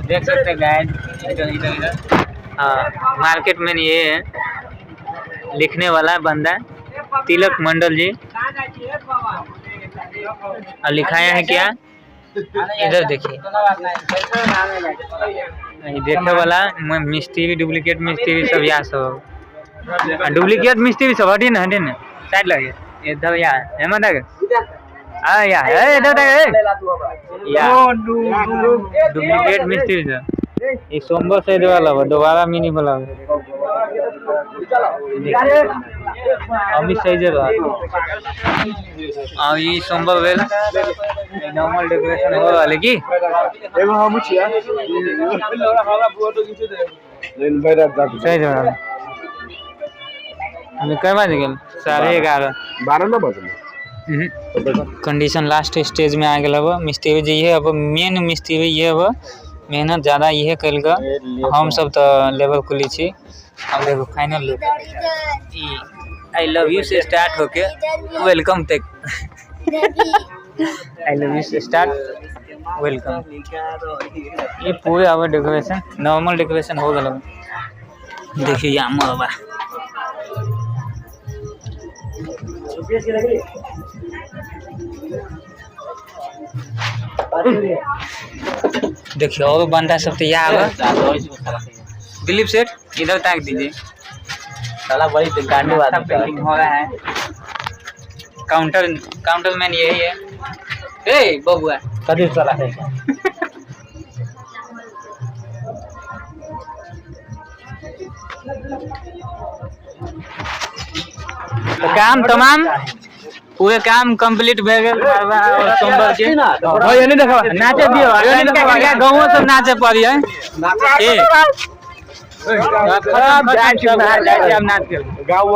देख सकते हैं गाइस, इधर हाँ मार्केट में ये है लिखने वाला बंदा तिलक मंडल जी, और लिखाया है क्या इधर देखिए, देखे वाला मिस्त्री डुप्लीकेट मिस्त्री सब यहाँ सब डुप्लीकेट मिस्त्री सब हटी ना साइड लगे इधर यहाँ हेमंत डुप्लीकेट मिस्त्री सब ये सोमवार से वाला दोबारा मिनी वाला अमित सही जगह और ये सोमवार वेल नॉर्मल डेकोरेशन हो वाले की एगो हम छिया सही जगह अभी कई बज गए 11:30 12 ना बजे कंडीशन लास्ट स्टेज में आ गया। अब मिस्त्री जी है, अब मेन मिस्त्री ये अब मेहनत ज़्यादा ये कल का हम सब तो लेवल कुली छी। अब देखो final look I love you से स्टार्ट होके वेलकम तक आई लव यू से स्टार्ट वेलकम ये पूरे अब डेकोरेशन नॉर्मल डेकोरेशन हो गया। देखिए यहाँ मरवा देखिए और बंदा सब तो यहाँ दिलीप सेठ इधर ताक दीजिए, साला बड़ी गांडी वाला पेंटिंग हो रहा है। काउंटर मैन यही है। ए बबुआ कभी चला है तो काम तमाम पूरे काम कंप्लीट भे गेल। सोमवार के भाई नहीं देखा नाचे दियो गाँव सब नाचे पड़िए नाच के गाँव